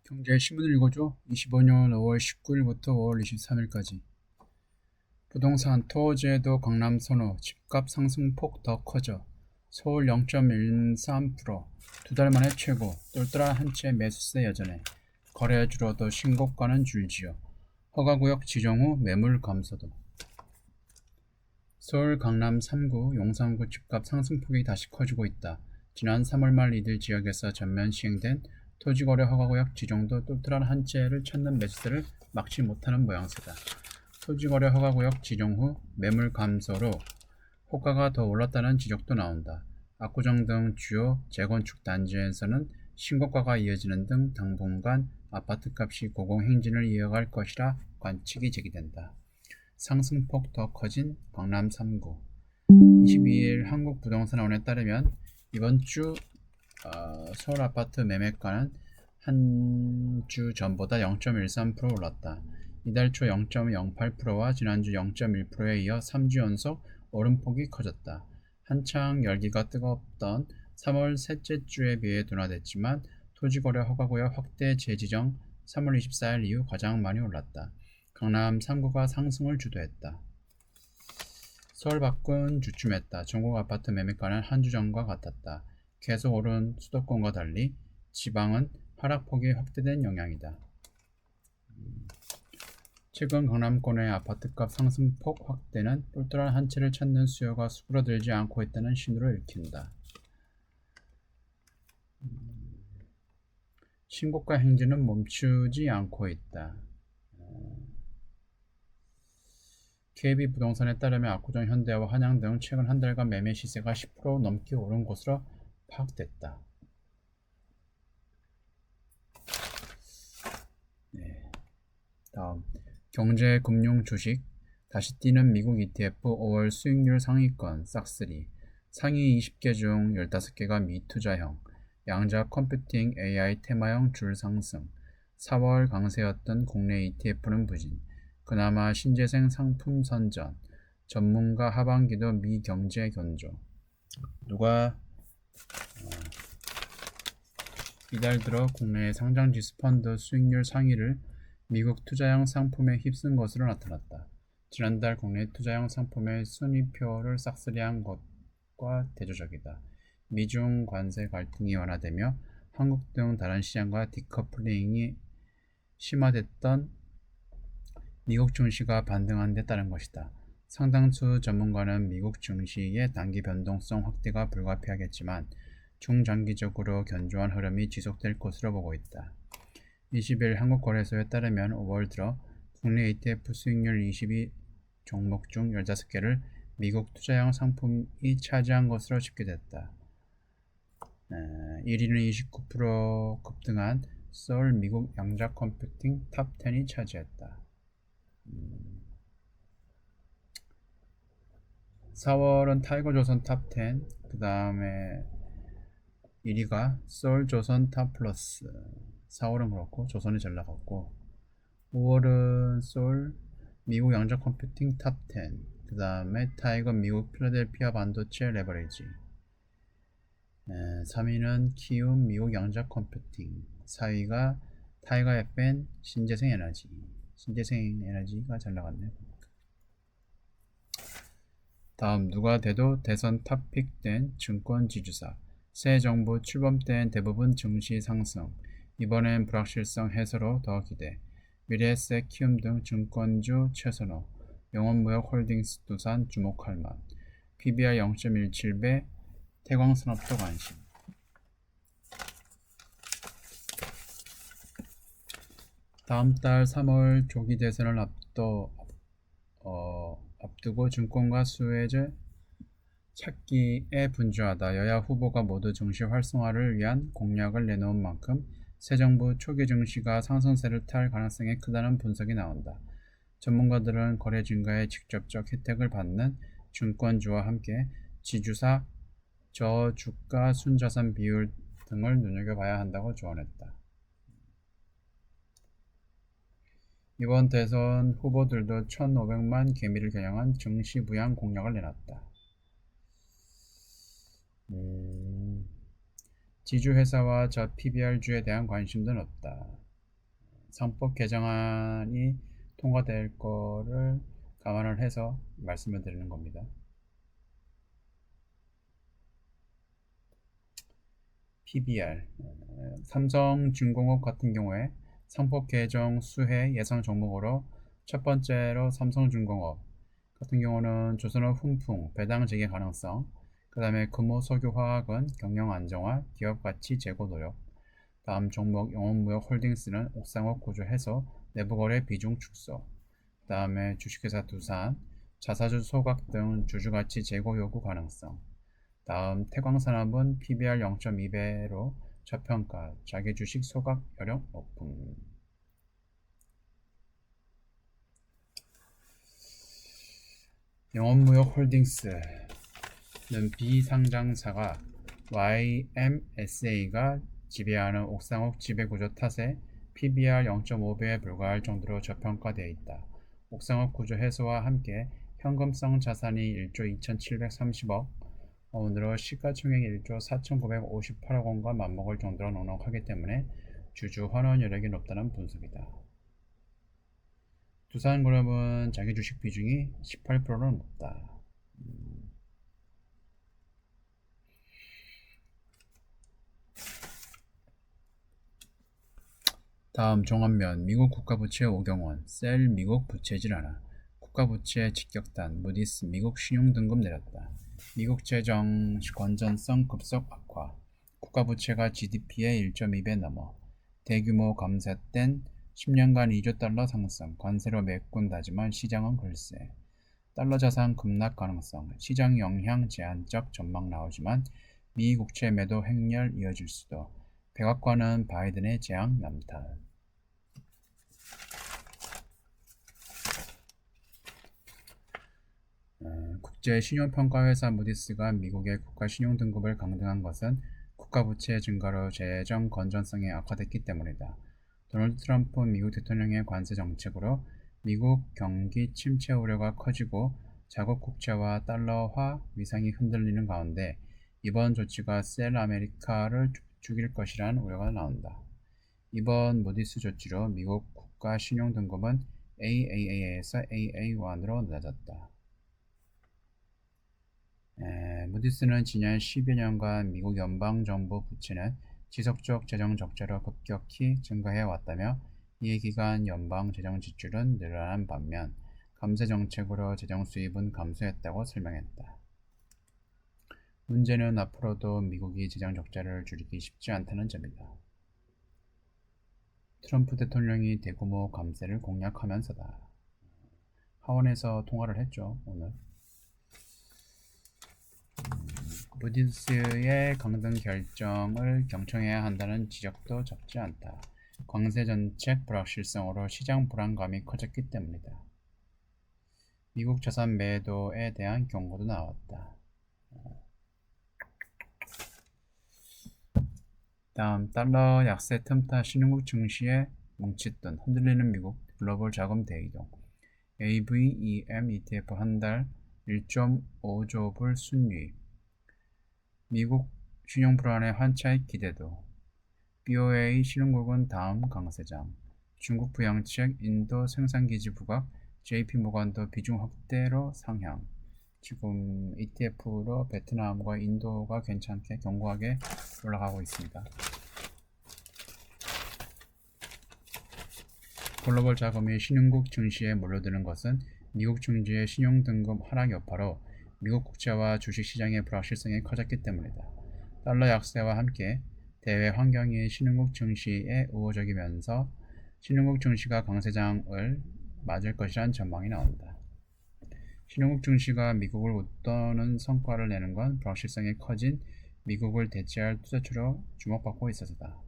경제신문을 읽어줘. 25년 5월 19일부터 5월 23일까지. 부동산 토지에도 강남 선호, 집값 상승폭 더 커져. 서울 0.13%, 두 달 만에 최고, 똘똘한 한 채 매수세 여전해. 거래 줄어도 신고가는 줄지어. 허가구역 지정 후 매물 감소도. 서울 강남 3구, 용산구 집값 상승폭이 다시 커지고 있다. 지난 3월 말 이들 지역에서 전면 시행된 토지거래 허가구역 지정도 똘똘한 한 채를 찾는 매수세를 막지 못하는 모양새다. 토지거래 허가구역 지정 후 매물 감소로 호가가 더 올랐다는 지적도 나온다. 압구정 등 주요 재건축 단지에서는 신고가가 이어지는 등 당분간 아파트값이 고공행진을 이어갈 것이라 관측이 제기된다. 상승폭 더 커진 강남 3구. 22일 한국부동산원에 따르면 이번 주 서울 아파트 매매가는 한 주 전보다 0.13% 올랐다. 이달 초 0.08%와 지난주 0.1%에 이어 3주 연속 오름폭이 커졌다. 한창 열기가 뜨겁던 3월 셋째 주에 비해 둔화됐지만 토지거래 허가구역 확대 재지정 3월 24일 이후 가장 많이 올랐다. 강남 3구가 상승을 주도했다. 서울 밖은 주춤했다. 전국 아파트 매매가는 한 주 전과 같았다. 계속 오른 수도권과 달리 지방은 하락폭이 확대된 영향이다. 최근 강남권의 아파트값 상승폭 확대는 똘똘한 한 채를 찾는 수요가 수그러들지 않고 있다는 신호를 일으킨다. 신고가 행진은 멈추지 않고 있다. KB부동산에 따르면 압구정 현대와 한양 등 최근 한 달간 매매 시세가 10% 넘게 오른 것으로 파악됐다. 다음, 경제, 금융, 주식. 다시 뛰는 미국 ETF 5월 수익률 상위권 싹쓸이. 상위 20개 중 15개가 미투자형, 양자 컴퓨팅 AI 테마형 줄 상승. 4월 강세였던 국내 ETF는 부진. 그나마 신재생 상품 선전. 전문가 하반기도 미경제 견조. 누가 이달 들어 국내 상장지수 펀드 수익률 상위를 미국 투자형 상품에 휩쓴 것으로 나타났다. 지난달 국내 투자형 상품의 순위표를 싹쓸이한 것과 대조적이다. 미중 관세 갈등이 완화되며 한국 등 다른 시장과 디커플링이 심화됐던 미국 증시가 반등한 데 따른 것이다. 상당수 전문가는 미국 증시의 단기 변동성 확대가 불가피하겠지만 중장기적으로 견조한 흐름이 지속될 것으로 보고 있다. 20일 한국거래소에 따르면 5월 들어 국내 ETF 수익률 22 종목 중 15개를 미국 투자형 상품이 차지한 것으로 집계됐다. 1위는 29% 급등한 서울 미국 양자 컴퓨팅 탑10이 차지했다. 4월은 타이거조선 탑10, 그 다음에 1위가 서울조선 탑플러스. 4월은 그렇고 조선이 잘 나갔고, 5월은 서울 미국 양자 컴퓨팅 탑10, 그 다음에 타이거 미국 필라델피아 반도체 레버리지. 3위는 키움 미국 양자 컴퓨팅, 4위가 타이거 FN 신재생 에너지. 신재생 에너지가 잘 나갔네요. 다음, 누가 돼도 대선 탑픽된 증권 지주사. 새 정부 출범 때엔 대부분 증시 상승, 이번엔 불확실성 해소로 더 기대. 미래에셋, 키움 등 증권주 최선호, 영원무역 홀딩스 두산 주목할 만. PBR 0.17배, 태광산업도 관심. 다음 달 3월 조기 대선을 앞두고 증권가 수혜제 찾기에 분주하다. 여야 후보가 모두 증시 활성화를 위한 공약을 내놓은 만큼 새 정부 초기 증시가 상승세를 탈 가능성이 크다는 분석이 나온다. 전문가들은 거래 증가에 직접적 혜택을 받는 증권주와 함께 지주사, 저주가 순자산 비율 등을 눈여겨봐야 한다고 조언했다. 이번 대선 후보들도 1,500만 개미를 겨냥한 증시 부양 공약을 내놨다. 지주회사와 저 PBR주에 대한 관심도 높다. 상법 개정안이 통과될 거를 감안을 해서 말씀을 드리는 겁니다. PBR 삼성중공업 같은 경우에 상법 개정 수혜 예상 종목으로 첫 번째로 삼성중공업 같은 경우는 조선업 훈풍 배당 재개 가능성, 그 다음에 금호석유화학은 경영 안정화 기업 가치 제고 노력, 다음 종목 영업무역 홀딩스는 옥상업 구조 해소 내부 거래 비중 축소, 그 다음에 주식회사 두산 자사주 소각 등 주주 가치 제고 요구 가능성, 다음 태광산업은 PBR 0.2배로 저평가 자기 주식 소각 여력 높음. 영업무역 홀딩스는 비상장사가 YMSA가 지배하는 옥상옥 지배구조 탓에 PBR 0.5배에 불과할 정도로 저평가되어 있다. 옥상옥 구조 해소와 함께 현금성 자산이 1조 2730억 원으로 시가총액 1조 4958억 원과 맞먹을 정도로 넉넉하기 때문에 주주 환원 여력이 높다는 분석이다. 두산그룹은 자기 주식 비중이 18%로 높다. 다음 종합면 미국 국가부채 오경원 셀 미국 부채질 않아 국가부채 직격탄 무디스 미국 신용등급 내렸다. 미국 재정 건전성 급속 악화 국가부채가 GDP의 1.2배 넘어 대규모 감세 땐 10년간 2조 달러 상승 관세로 메꾼다지만 시장은 글쎄 달러 자산 급락 가능성 시장 영향 제한적 전망 나오지만 미 국채 매도 행렬 이어질 수도 백악관은 바이든의 재앙 남탓. 국제신용평가회사 무디스가 미국의 국가신용등급을 강등한 것은 국가부채 증가로 재정 건전성이 악화됐기 때문이다. 도널드 트럼프 미국 대통령의 관세 정책으로 미국 경기 침체 우려가 커지고 자국 국채와 달러화 위상이 흔들리는 가운데 이번 조치가 셀 아메리카를 죽일 것이라는 우려가 나온다. 이번 무디스 조치로 미국 국가신용등급은 AAA에서 AA1으로 낮았다. 무디스는 지난 10여 년간 미국 연방정부 부채는 지속적 재정 적자로 급격히 증가해 왔다며 이 기간 연방 재정 지출은 늘어난 반면 감세 정책으로 재정 수입은 감소했다고 설명했다. 문제는 앞으로도 미국이 재정 적자를 줄이기 쉽지 않다는 점이다. 트럼프 대통령이 대규모 감세를 공약하면서다. 하원에서 통과를 했죠, 오늘. 무디스의 강등 결정을 경청해야 한다는 지적도 적지 않다. 관세 정책 불확실성으로 시장 불안감이 커졌기 때문이다. 미국 자산 매도에 대한 경고도 나왔다. 다음 달러 약세 틈타 신흥국 증시에 뭉칫돈 흔들리는 미국 글로벌 자금 대이동 AVEM ETF 한 달 1.5조 불 순유입 미국 신용 불안의 환차익 기대도 BOA 신흥국은 다음 강세장 중국 부양책 인도 생산기지 부각 JP모간도 비중 확대로 상향 지금 ETF로 베트남과 인도가 괜찮게 견고하게 올라가고 있습니다. 글로벌 자금이 신흥국 증시에 몰려드는 것은 미국 증시의 신용등급 하락 여파로 미국 국채와 주식시장의 불확실성이 커졌기 때문이다. 달러 약세와 함께 대외 환경이 신흥국 증시에 우호적이면서 신흥국 증시가 강세장을 맞을 것이란 전망이 나온다. 신흥국 증시가 미국을 웃도는 성과를 내는 건 불확실성이 커진 미국을 대체할 투자처로 주목받고 있어서다.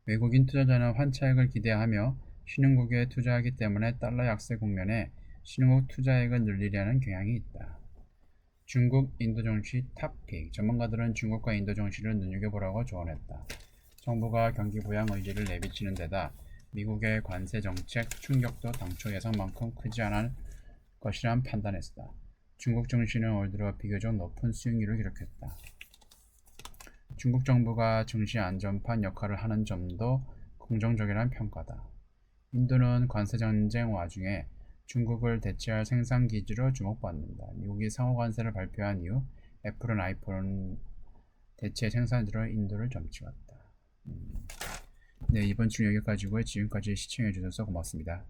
외국인 투자자는 환차익을 기대하며 신흥국에 투자하기 때문에 달러 약세 국면에 신흥국 투자액을 늘리려는 경향이 있다. 중국, 인도 증시 탑픽 전문가들은 중국과 인도 증시를 눈여겨보라고 조언했다. 정부가 경기 부양 의지를 내비치는 데다 미국의 관세 정책 충격도 당초 예상만큼 크지 않을 것이란 판단했다. 중국 증시는 올 들어 비교적 높은 수익률을 기록했다. 중국 정부가 증시 안전판 역할을 하는 점도 긍정적이라는 평가다. 인도는 관세전쟁 와중에 중국을 대체할 생산기지로 주목받는다. 미국이 상호관세를 발표한 이후 애플은 아이폰 대체 생산지로 인도를 점치웠다. 네, 이번 주 여기까지고요. 지금까지 시청해주셔서 고맙습니다.